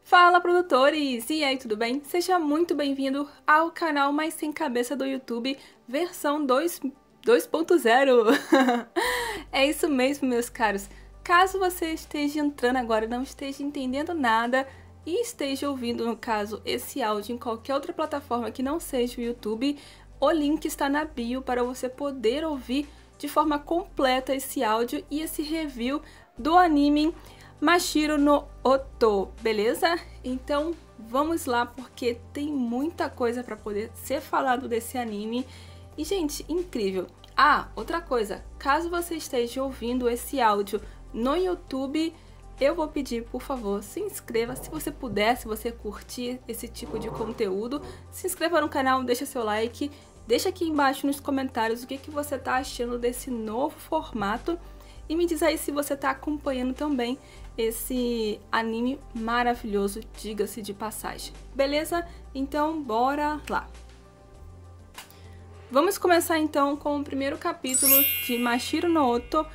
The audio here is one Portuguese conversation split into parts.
Fala, produtores! E aí, tudo bem? Seja muito bem-vindo ao canal mais sem cabeça do YouTube, versão 2.0. É isso mesmo, meus caros. Caso você esteja entrando agora e não esteja entendendo nada e esteja ouvindo, no caso, esse áudio em qualquer outra plataforma que não seja o YouTube, o link está na bio para você poder ouvir de forma completa esse áudio e esse review do anime Mashiro no Oto, beleza? Então vamos lá, porque tem muita coisa para poder ser falado desse anime. E, gente, incrível! Ah, outra coisa, caso você esteja ouvindo esse áudio no YouTube, eu vou pedir, por favor, se inscreva, se você puder, se você curtir esse tipo de conteúdo, se inscreva no canal, deixa seu like, deixa aqui embaixo nos comentários o que você tá achando desse novo formato. E me diz aí se você está acompanhando também esse anime maravilhoso, diga-se de passagem. Beleza? Então, bora lá! Vamos começar então com o primeiro capítulo de Mashiro no Oto.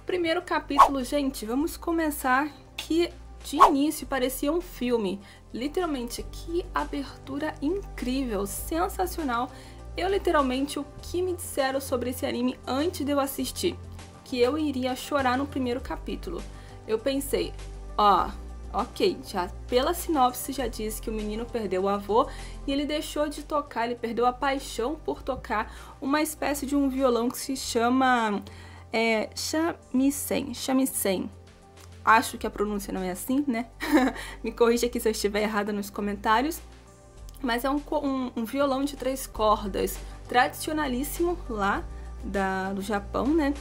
Primeiro capítulo, gente, vamos começar que de início parecia um filme. Literalmente, que abertura incrível, sensacional. Eu literalmente, o que me disseram sobre esse anime antes de eu assistir? Que eu iria chorar no primeiro capítulo. Eu pensei, ok, já pela sinopse já diz que o menino perdeu o avô e ele deixou de tocar, ele perdeu a paixão por tocar uma espécie de um violão que se chama shamisen. Acho que a pronúncia não é assim, né? Me corrija aqui se eu estiver errada nos comentários. Mas é um violão de 3 cordas, tradicionalíssimo lá do Japão, né?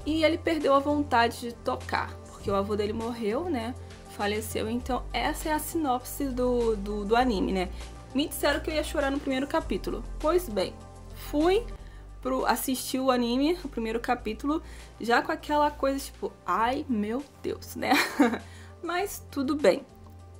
E ele perdeu a vontade de tocar, porque o avô dele morreu, né? Faleceu. Então essa é a sinopse do anime, né? Me disseram que eu ia chorar no primeiro capítulo. Pois bem, fui assistir o anime, o primeiro capítulo, já com aquela coisa tipo, ai meu Deus, né? Mas tudo bem.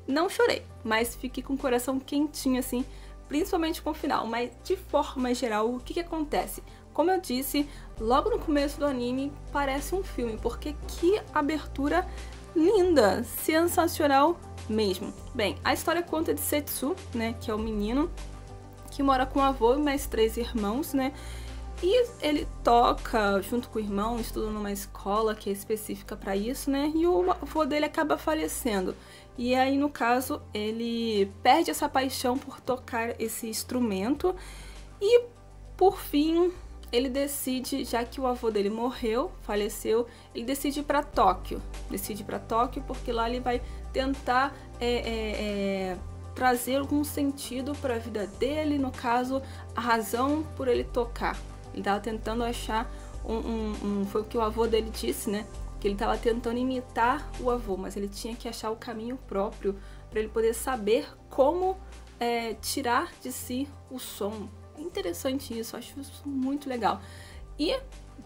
Não chorei, mas fiquei com o coração quentinho assim, principalmente com o final. Mas de forma geral, o que acontece? Como eu disse, logo no começo do anime parece um filme, porque que abertura linda, sensacional mesmo. Bem, a história conta de Setsu, né, que é o menino que mora com o avô e mais 3 irmãos, né, e ele toca junto com o irmão, estuda numa escola que é específica para isso, né, e o avô dele acaba falecendo. E aí, no caso, ele perde essa paixão por tocar esse instrumento e, por fim, ele decide, já que o avô dele morreu, faleceu, ele decide ir para Tóquio. Decide ir para Tóquio porque lá ele vai tentar trazer algum sentido para a vida dele, no caso, a razão por ele tocar. Ele estava tentando achar foi o que o avô dele disse, né? Que ele estava tentando imitar o avô, mas ele tinha que achar o caminho próprio para ele poder saber como tirar de si o som. É interessante isso, acho isso muito legal. E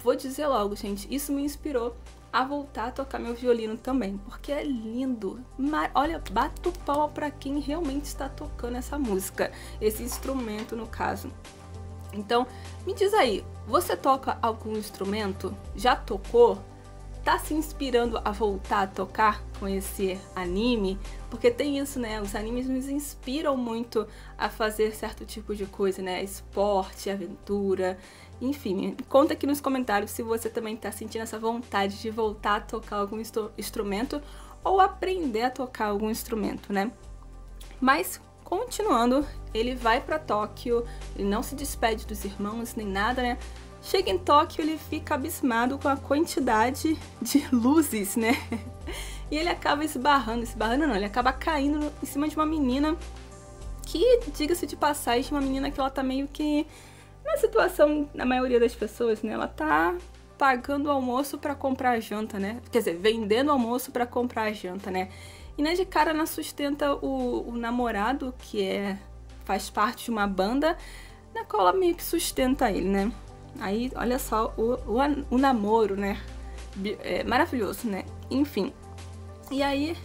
vou dizer logo, gente, isso me inspirou a voltar a tocar meu violino também, porque é lindo. Olha, bato palma para quem realmente está tocando essa música, esse instrumento no caso. Então, me diz aí, você toca algum instrumento? Já tocou? Tá se inspirando a voltar a tocar com esse anime? Porque tem isso, né? Os animes nos inspiram muito a fazer certo tipo de coisa, né? Esporte, aventura, enfim. Me conta aqui nos comentários se você também tá sentindo essa vontade de voltar a tocar algum instrumento ou aprender a tocar algum instrumento, né? Mas, continuando, ele vai para Tóquio, ele não se despede dos irmãos nem nada, né? Chega em Tóquio, ele fica abismado com a quantidade de luzes, né? E ele acaba esbarrando não, ele acaba caindo em cima de uma menina que, diga-se de passagem, uma menina que ela tá meio que na situação, na maioria das pessoas, né? Ela tá pagando almoço pra comprar janta, né? Quer dizer, vendendo almoço pra comprar janta, né? E né, de cara ela sustenta o namorado, que faz parte de uma banda, na qual ela meio que sustenta ele, né? Aí, olha só, o namoro, né? Maravilhoso, né? Enfim. E aí,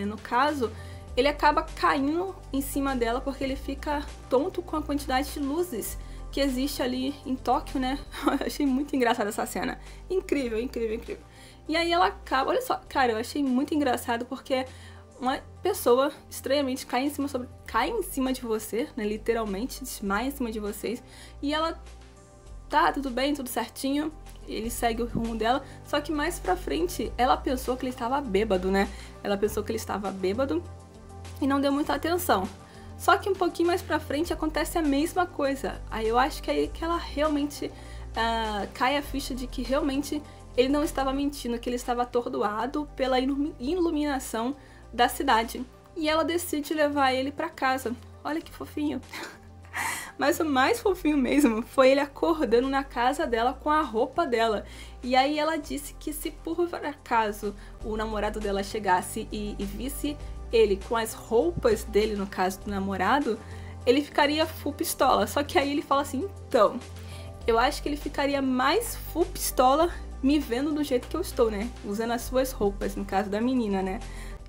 no caso, ele acaba caindo em cima dela porque ele fica tonto com a quantidade de luzes que existe ali em Tóquio, né? Eu achei muito engraçada essa cena. Incrível, incrível, incrível. E aí ela acaba... Olha só, cara, eu achei muito engraçado porque uma pessoa estranhamente cai em cima de você, né, literalmente, desmaia em cima de vocês, e ela tá, tudo bem, tudo certinho, ele segue o rumo dela, só que mais pra frente, ela pensou que ele estava bêbado, né, ela pensou que ele estava bêbado e não deu muita atenção. Só que um pouquinho mais pra frente acontece a mesma coisa, aí eu acho que é aí que ela realmente cai a ficha de que realmente ele não estava mentindo, que ele estava atordoado pela iluminação da cidade. E ela decide levar ele pra casa. Olha que fofinho. Mas o mais fofinho mesmo foi ele acordando na casa dela com a roupa dela. E aí ela disse que se por acaso o namorado dela chegasse e visse ele com as roupas dele, no caso do namorado, ele ficaria full pistola. Só que aí ele fala assim, então, eu acho que ele ficaria mais full pistola me vendo do jeito que eu estou, né? Usando as suas roupas, no caso da menina, né?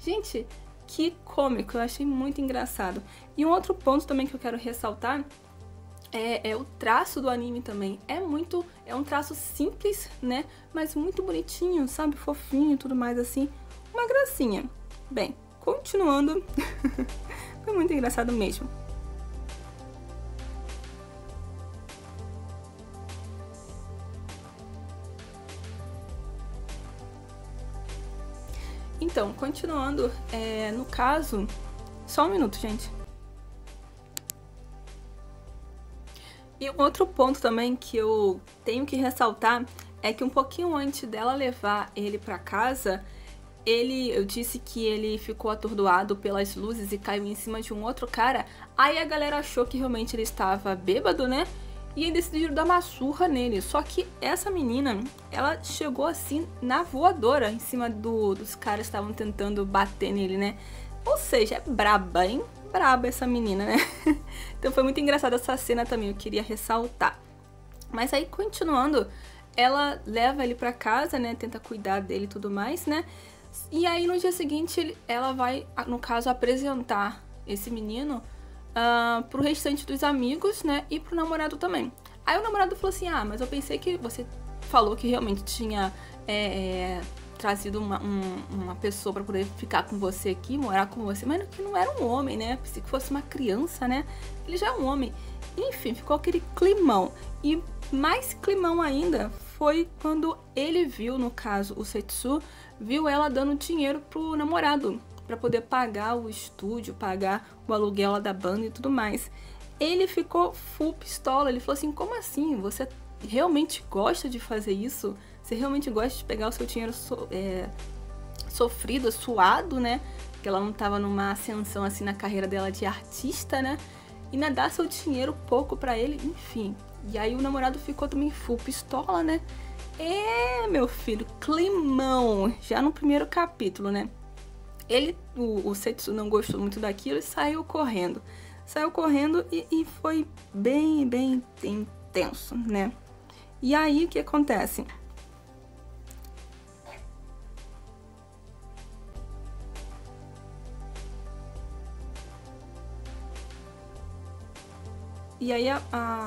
Gente, que cômico, eu achei muito engraçado. E um outro ponto também que eu quero ressaltar é o traço do anime também. É um traço simples, né? Mas muito bonitinho, sabe? Fofinho e tudo mais assim. Uma gracinha. Bem, continuando. Foi muito engraçado mesmo. Então, continuando, no caso... Só um minuto, gente. E um outro ponto também que eu tenho que ressaltar é que um pouquinho antes dela levar ele pra casa, eu disse que ele ficou atordoado pelas luzes e caiu em cima de um outro cara. Aí a galera achou que realmente ele estava bêbado, né? E aí decidiram dar uma surra nele. Só que essa menina, ela chegou assim na voadora em cima dos caras que estavam tentando bater nele, né? Ou seja, é braba, hein? Braba essa menina, né? Então foi muito engraçada essa cena também, eu queria ressaltar. Mas aí, continuando, ela leva ele pra casa, né? Tenta cuidar dele e tudo mais, né? E aí no dia seguinte ela vai, no caso, apresentar esse menino pro restante dos amigos, né, e pro namorado também. Aí o namorado falou assim, mas eu pensei que você falou que realmente tinha trazido uma pessoa pra poder ficar com você aqui, morar com você, mas que não era um homem, né, pensei que fosse uma criança, né, ele já é um homem. Enfim, ficou aquele climão. E mais climão ainda foi quando ele viu, no caso, o Setsu, viu ela dando dinheiro pro namorado para poder pagar o estúdio, pagar o aluguel lá da banda e tudo mais. Ele ficou full pistola, ele falou assim, como assim? Você realmente gosta de fazer isso? Você realmente gosta de pegar o seu dinheiro sofrido, suado, né? Porque ela não tava numa ascensão assim na carreira dela de artista, né? E ainda dá seu dinheiro pouco pra ele, enfim. E aí o namorado ficou também full pistola, né? Meu filho, climão, já no primeiro capítulo, né? O Setsu não gostou muito daquilo e saiu correndo. Saiu correndo e foi bem, bem intenso, né? E aí, o que acontece? E aí,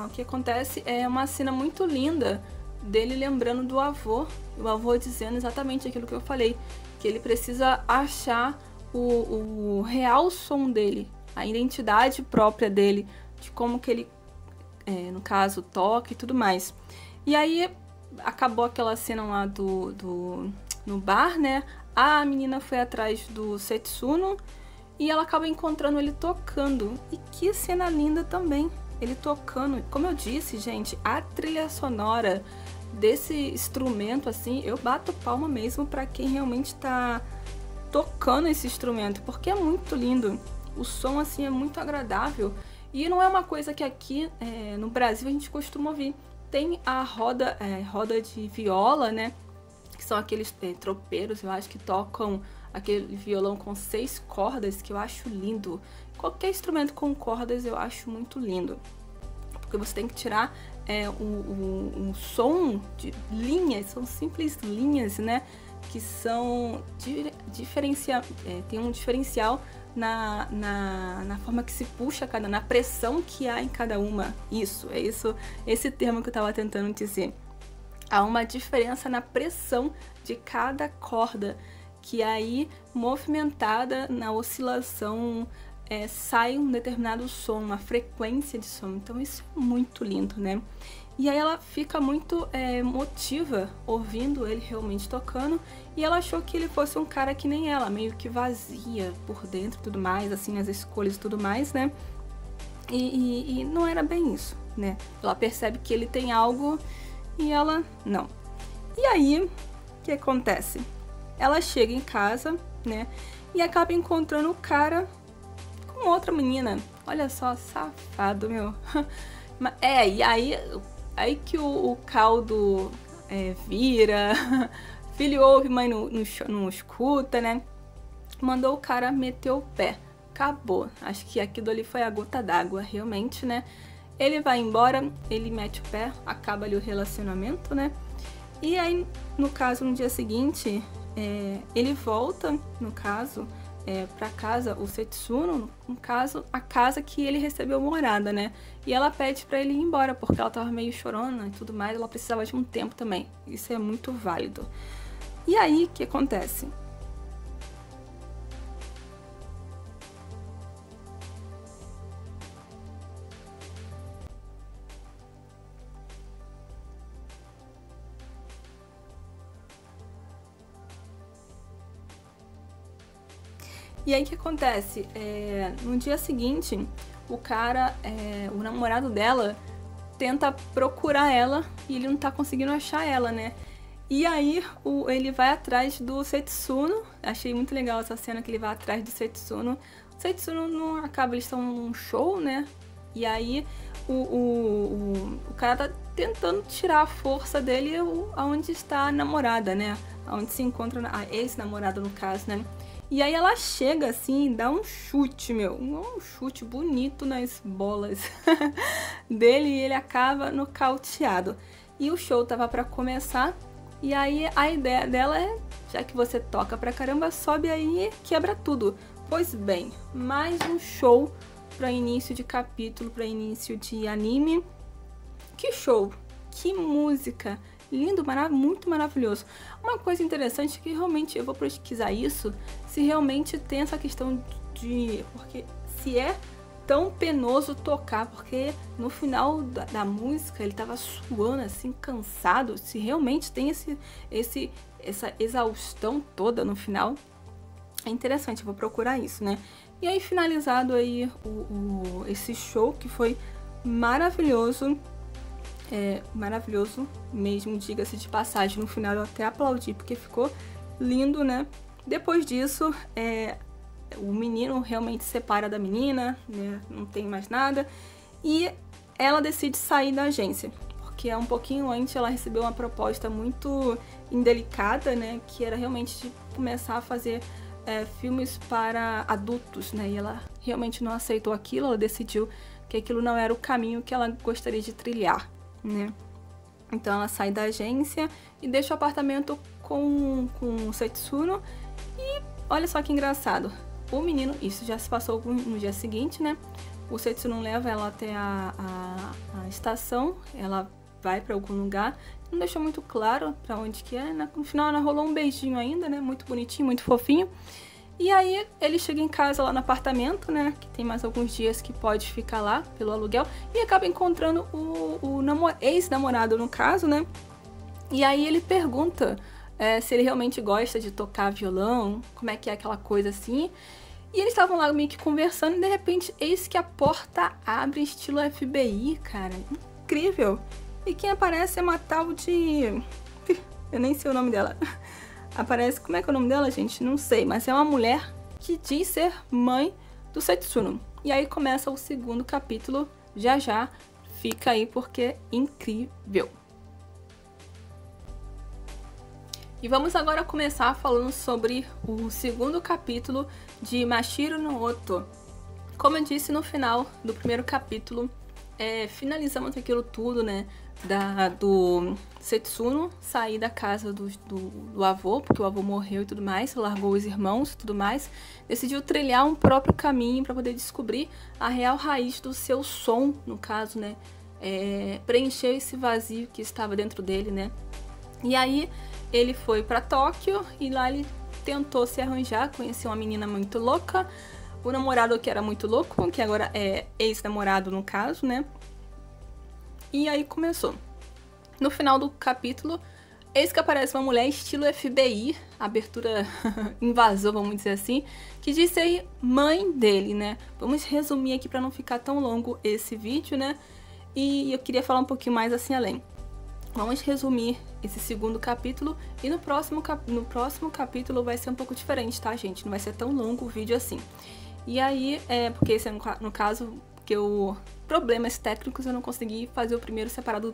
o que acontece é uma cena muito linda dele lembrando do avô. O avô dizendo exatamente aquilo que eu falei. Que ele precisa achar o real som dele, a identidade própria dele, de como que ele, no caso, toca e tudo mais. E aí acabou aquela cena lá no bar, né? A menina foi atrás do Setsuno e ela acaba encontrando ele tocando. E que cena linda também, ele tocando. Como eu disse, gente, a trilha sonora desse instrumento, assim, eu bato palma mesmo pra quem realmente tá tocando esse instrumento, porque é muito lindo. O som, assim, é muito agradável. E não é uma coisa que aqui no Brasil a gente costuma ouvir. Tem a roda de viola, né? Que são aqueles tropeiros, eu acho, que tocam aquele violão com 6 cordas, que eu acho lindo. Qualquer instrumento com cordas eu acho muito lindo. Porque você tem que tirar um som de linhas, são simples linhas, né? Que são tem um diferencial na forma que se puxa na pressão que há em cada uma. Esse termo que eu estava tentando dizer. Há uma diferença na pressão de cada corda, que aí, movimentada na oscilação, sai um determinado som, uma frequência de som. Então isso é muito lindo, né? E aí ela fica muito emotiva ouvindo ele realmente tocando, e ela achou que ele fosse um cara que nem ela, meio que vazia por dentro e tudo mais, assim, as escolhas e tudo mais, né? E não era bem isso, né? Ela percebe que ele tem algo e ela não. E aí, o que acontece? Ela chega em casa, né? E acaba encontrando o cara com outra menina. Olha só, safado, meu. E aí que o caldo vira. Filho ouve, mãe não escuta, né? Mandou o cara meter o pé. Acabou. Acho que aquilo ali foi a gota d'água, realmente, né? Ele vai embora, ele mete o pé, acaba ali o relacionamento, né? E aí, no caso, no dia seguinte, ele volta, no caso, pra casa, o Setsuno, no caso, a casa que ele recebeu morada, né? E ela pede pra ele ir embora, porque ela tava meio chorona e tudo mais, ela precisava de um tempo também. Isso é muito válido. E aí, o que acontece? E aí o que acontece? No dia seguinte, o cara, o namorado dela, tenta procurar ela e ele não tá conseguindo achar ela, né? E aí ele vai atrás do Setsuno. Achei muito legal essa cena que ele vai atrás do Setsuno. O Setsuno não acaba, eles estão num show, né? E aí o cara tá tentando tirar a força dele aonde está a namorada, né? Aonde se encontra a ex-namorada, no caso, né? E aí ela chega assim e dá um chute, um chute bonito nas bolas dele, e ele acaba nocauteado. E o show tava pra começar, e aí a ideia dela é, já que você toca pra caramba, sobe aí e quebra tudo. Pois bem, mais um show pra início de capítulo, pra início de anime. Que show, que música! Lindo, muito maravilhoso. Uma coisa interessante é que realmente eu vou pesquisar isso, se realmente tem essa questão porque se é tão penoso tocar, porque no final da música ele tava suando assim, cansado, se realmente tem essa exaustão toda no final. É interessante, eu vou procurar isso, né? E aí, finalizado aí esse show, que foi maravilhoso. Maravilhoso mesmo, diga-se de passagem. No final eu até aplaudi, porque ficou lindo, né? Depois disso, o menino realmente se separa da menina, né? Não tem mais nada. E ela decide sair da agência, porque um pouquinho antes ela recebeu uma proposta muito indelicada, né? Que era realmente de começar a fazer filmes para adultos, né? E ela realmente não aceitou aquilo, ela decidiu que aquilo não era o caminho que ela gostaria de trilhar, né? Então ela sai da agência e deixa o apartamento com o Setsuno. E olha só que engraçado, o menino, isso já se passou no dia seguinte, né? O Setsuno leva ela até a estação, ela vai para algum lugar, não deixou muito claro para onde que é, né? No final ela rolou um beijinho ainda, né? Muito bonitinho, muito fofinho. E aí ele chega em casa lá no apartamento, né? Que tem mais alguns dias que pode ficar lá pelo aluguel. E acaba encontrando o ex-namorado, no caso, né? E aí ele pergunta se ele realmente gosta de tocar violão, como é que é aquela coisa assim. E eles estavam lá meio que conversando e de repente, eis que a porta abre estilo FBI, cara. Incrível! E quem aparece é uma tal de... eu nem sei o nome dela. Aparece, como é que é o nome dela, gente? Não sei, mas é uma mulher que diz ser mãe do Setsuno. E aí começa o segundo capítulo, já, fica aí porque é incrível. E vamos agora começar falando sobre o segundo capítulo de Mashiro no Oto. Como eu disse no final do primeiro capítulo, finalizamos aquilo tudo, né? Do Setsuno sair da casa do avô, porque o avô morreu e tudo mais, largou os irmãos e tudo mais, decidiu trilhar um próprio caminho para poder descobrir a real raiz do seu som, no caso, né? Preencher esse vazio que estava dentro dele, né? E aí ele foi para Tóquio e lá ele tentou se arranjar, conheceu uma menina muito louca, o namorado que era muito louco, que agora é ex-namorado no caso, né? E aí começou. No final do capítulo, eis que aparece uma mulher estilo FBI, abertura invasou, vamos dizer assim, que diz ser mãe dele, né? Vamos resumir aqui para não ficar tão longo esse vídeo, né? E eu queria falar um pouquinho mais assim além. Vamos resumir esse segundo capítulo e no próximo capítulo vai ser um pouco diferente, tá, gente? Não vai ser tão longo o vídeo assim. E aí, porque esse é no caso, porque problemas técnicos eu não consegui fazer o primeiro separado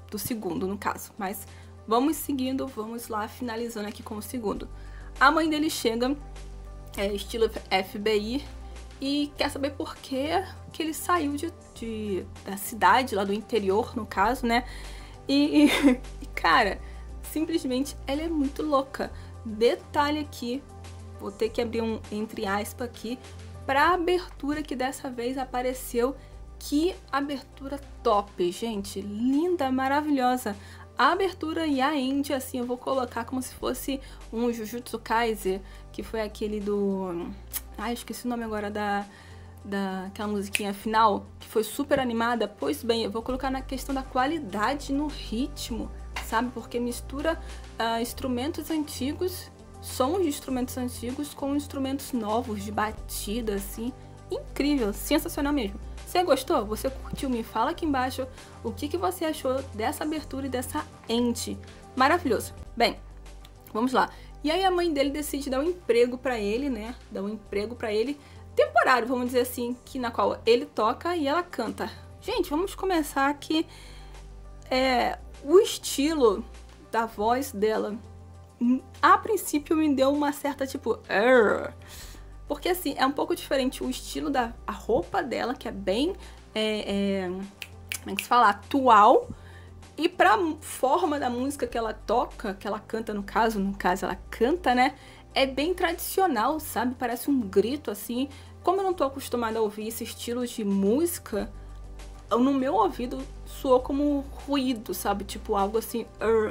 do segundo, no caso. Mas vamos seguindo, vamos lá, finalizando aqui com o segundo. A mãe dele chega, estilo FBI, e quer saber por que ele saiu da cidade, lá do interior, no caso, né? E cara, simplesmente ela é muito louca. Detalhe aqui, vou ter que abrir um entre aspas aqui, pra abertura que dessa vez apareceu. Que abertura top, gente. Linda, maravilhosa. A abertura e a end, assim, eu vou colocar como se fosse um Jujutsu Kaisen, que foi aquele do... Ai, esqueci o nome agora daquela musiquinha final, que foi super animada. Pois bem, eu vou colocar na questão da qualidade no ritmo, sabe? Porque mistura instrumentos antigos, sons de instrumentos antigos com instrumentos novos, de batida, assim. Incrível, sensacional mesmo. Você gostou? Você curtiu? Me fala aqui embaixo o que você achou dessa abertura e dessa end. Maravilhoso. Bem, vamos lá. E aí a mãe dele decide dar um emprego pra ele, né? Dar um emprego pra ele temporário, vamos dizer assim, na qual ele toca e ela canta. Gente, vamos começar aqui. O estilo da voz dela, a princípio me deu uma certa tipo... Porque assim, é um pouco diferente o estilo a roupa dela, que é bem, como é que se fala? Atual. E pra forma da música que ela toca, que ela canta no caso ela canta, né? É bem tradicional, sabe? Parece um grito, assim. Como eu não tô acostumada a ouvir esse estilo de música, no meu ouvido soou como ruído, sabe? Tipo algo assim,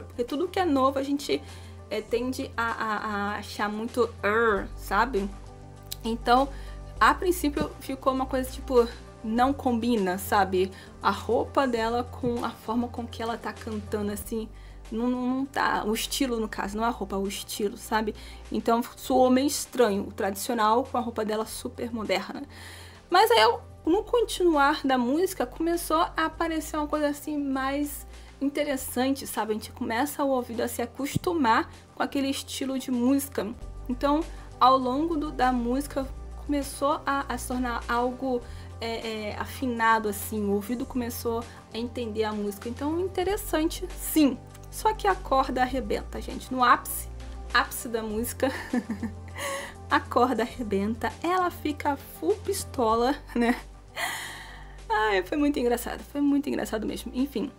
porque tudo que é novo a gente tende a achar muito sabe? Então, a princípio ficou uma coisa tipo, não combina, sabe? A roupa dela com a forma com que ela tá cantando, assim, não tá... O estilo, no caso, não a roupa, o estilo, sabe? Então, soou meio estranho, o tradicional com a roupa dela super moderna. Mas aí, no continuar da música, começou a aparecer uma coisa, assim, mais interessante, sabe? A gente começa o ouvido a se acostumar com aquele estilo de música. Então, ao longo da música começou a se tornar algo afinado, assim, o ouvido começou a entender a música, então interessante, sim. Só que a corda arrebenta, gente, no ápice da música, a corda arrebenta, ela fica full pistola, né? Ai, foi muito engraçado mesmo. Enfim,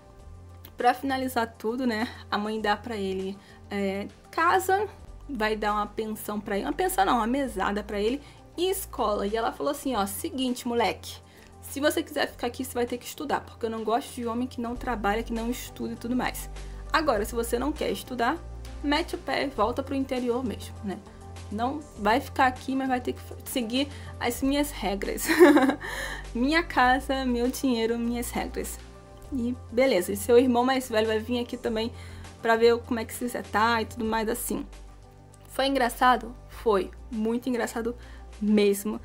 pra finalizar tudo, né, a mãe dá pra ele casa, vai dar uma pensão pra ele, uma mesada pra ele e escola. E ela falou assim, ó, seguinte, moleque, se você quiser ficar aqui, você vai ter que estudar, porque eu não gosto de homem que não trabalha, que não estuda e tudo mais. Agora, se você não quer estudar, mete o pé e volta pro interior mesmo, né? Não vai ficar aqui, mas vai ter que seguir as minhas regras. Minha casa, meu dinheiro, minhas regras. E beleza, e seu irmão mais velho vai vir aqui também pra ver como é que você tá e tudo mais assim. Foi engraçado? Foi. Muito engraçado mesmo.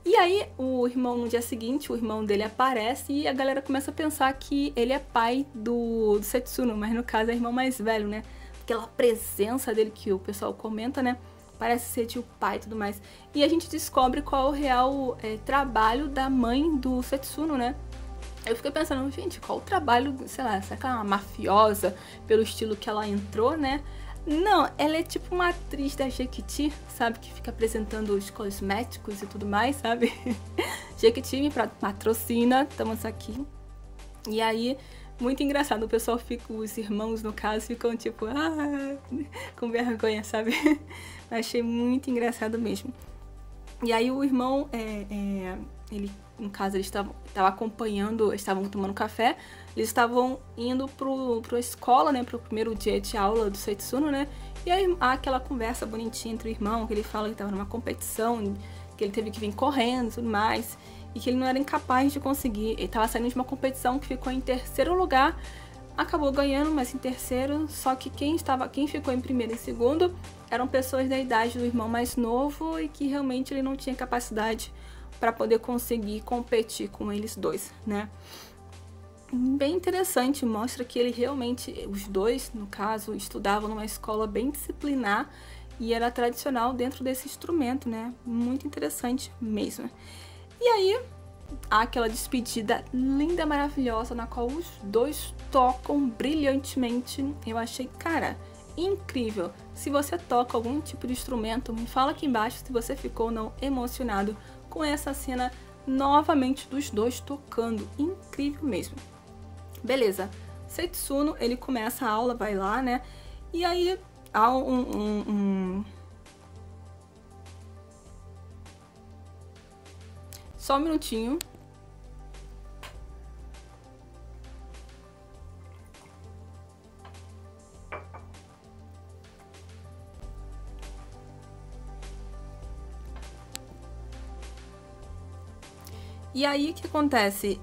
E aí, no dia seguinte, o irmão dele aparece e a galera começa a pensar que ele é pai do Setsuno, mas no caso é irmão mais velho, né? Aquela presença dele que o pessoal comenta, né? Parece ser tio pai e tudo mais. E a gente descobre qual é o real trabalho da mãe do Setsuno, né? Eu fiquei pensando, gente, qual o trabalho, sei lá, será que ela é uma mafiosa pelo estilo que ela entrou, né? Não, ela é tipo uma atriz da Jequiti, sabe? Que fica apresentando os cosméticos e tudo mais, sabe? Jequiti me patrocina, estamos aqui. E aí, muito engraçado, o pessoal fica, os irmãos no caso, ficam tipo, com vergonha, sabe? Achei muito engraçado mesmo. E aí o irmão, ele, no caso, eles estavam acompanhando, estavam tomando café, eles estavam indo pra escola, né, pro primeiro dia de aula do Setsuno, né, E aí há aquela conversa bonitinha entre o irmão, que ele fala que estava numa competição, que ele teve que vir correndo e tudo mais, e que ele não era incapaz de conseguir. Ele estava saindo de uma competição que ficou em terceiro lugar, acabou ganhando, mas em terceiro, só que quem ficou em primeiro e segundo eram pessoas da idade do irmão mais novo e que realmente ele não tinha capacidade para poder conseguir competir com eles dois, né? Bem interessante, mostra que ele realmente, os dois, no caso, estudavam numa escola bem disciplinar e era tradicional dentro desse instrumento, né? Muito interessante mesmo. E aí, há aquela despedida linda, maravilhosa, na qual os dois tocam brilhantemente. Eu achei, cara, incrível. Se você toca algum tipo de instrumento, me fala aqui embaixo se você ficou ou não emocionado com essa cena novamente dos dois tocando. Incrível mesmo. Beleza. Setsuno, ele começa a aula, vai lá, né? E aí há Só um minutinho. E aí o que acontece?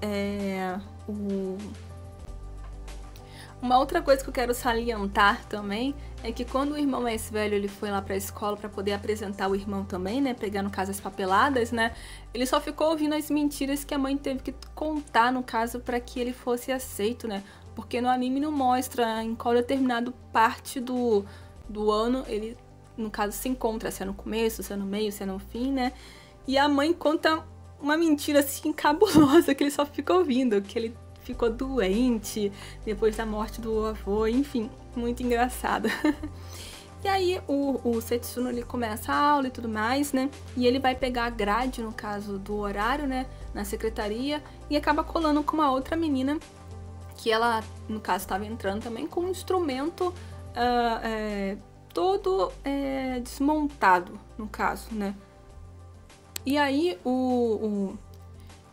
Uma outra coisa que eu quero salientar também é que quando o irmão mais velho ele foi lá para a escola para poder apresentar o irmão também, né, pegar no caso as papeladas, né, ele só ficou ouvindo as mentiras que a mãe teve que contar no caso para que ele fosse aceito, né, porque no anime não mostra em qual determinado parte do ano ele, no caso, se encontra, se é no começo, se é no meio, se é no fim, né, e a mãe conta uma mentira assim cabulosa que ele só fica ouvindo, que ele ficou doente depois da morte do avô, enfim, muito engraçado. E aí o Setsuno ele começa a aula e tudo mais, né? E ele vai pegar a grade, no caso do horário, né? Na secretaria e acaba colando com uma outra menina que ela, no caso, estava entrando também com um instrumento todo desmontado, no caso, né? E aí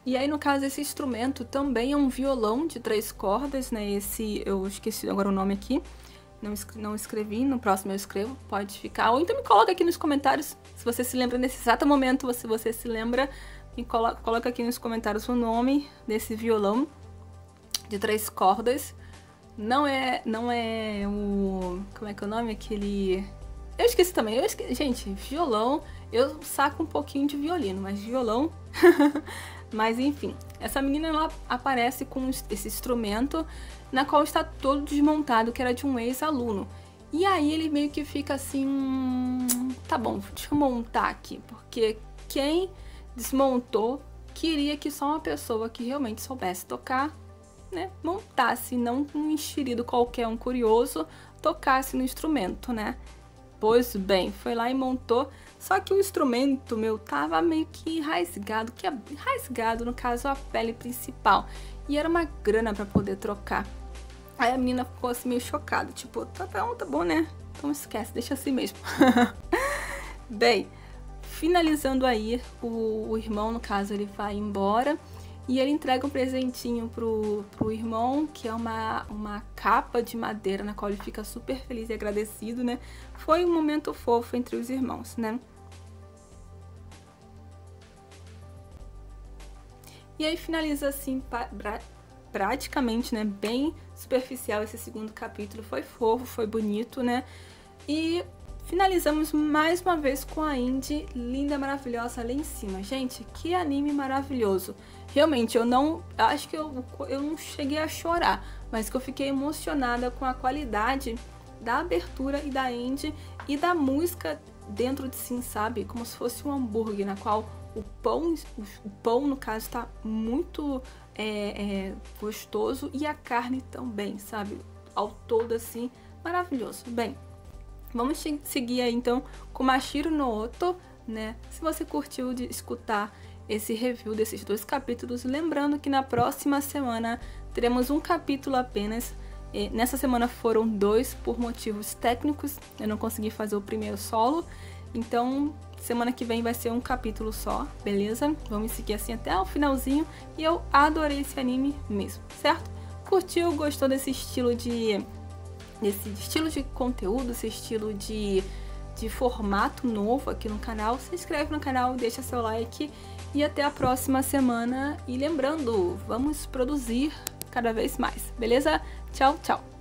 E aí, no caso, esse instrumento também é um violão de 3 cordas, né? Eu esqueci agora o nome aqui. Não escrevi, no próximo eu escrevo, pode ficar. Ou então me coloca aqui nos comentários, se você se lembra nesse exato momento, se você se lembra, me coloca aqui nos comentários o nome desse violão de 3 cordas. Não é o... Como é que é o nome? Aquele... Eu esqueci também. Gente, violão... Eu saco um pouquinho de violino, mas violão... Mas enfim, essa menina ela aparece com esse instrumento na qual está todo desmontado, que era de um ex-aluno. E aí ele meio que fica assim, tá bom, deixa eu montar aqui, porque quem desmontou queria que só uma pessoa que realmente soubesse tocar, né, montasse, não um enxerido qualquer, um curioso, tocasse no instrumento, né? Pois bem, foi lá e montou. Só que o instrumento, tava meio que rasgado, no caso, a pele principal. E era uma grana pra poder trocar. Aí a menina ficou assim meio chocada, tipo, tá bom, né? Então esquece, deixa assim mesmo. Bem, finalizando aí, o irmão, no caso, ele vai embora. E ele entrega um presentinho pro irmão, que é uma capa de madeira, na qual ele fica super feliz e agradecido, né? Foi um momento fofo entre os irmãos, né? E aí finaliza assim, praticamente, né, bem superficial esse segundo capítulo. Foi fofo, foi bonito, né? E finalizamos mais uma vez com a Indy linda, maravilhosa lá em cima. Gente, que anime maravilhoso. Realmente, acho que eu não cheguei a chorar, mas que eu fiquei emocionada com a qualidade da abertura e da Indy e da música dentro de si, sabe? Como se fosse um hambúrguer, na qual o pão, no caso, está muito gostoso e a carne também, sabe? Ao todo, assim, maravilhoso. Bem, vamos seguir aí, então, com Mashiro no Oto, né? Se você curtiu de escutar esse review desses 2 capítulos, lembrando que na próxima semana teremos um capítulo apenas. Nessa semana foram 2 por motivos técnicos, eu não consegui fazer o primeiro solo, então semana que vem vai ser um capítulo só, beleza? Vamos seguir assim até o finalzinho e eu adorei esse anime mesmo, certo? Curtiu, gostou desse estilo de nesse estilo de conteúdo, esse estilo de formato novo aqui no canal, se inscreve no canal, deixa seu like e até a próxima semana. E lembrando, vamos produzir cada vez mais, beleza? Tchau, tchau!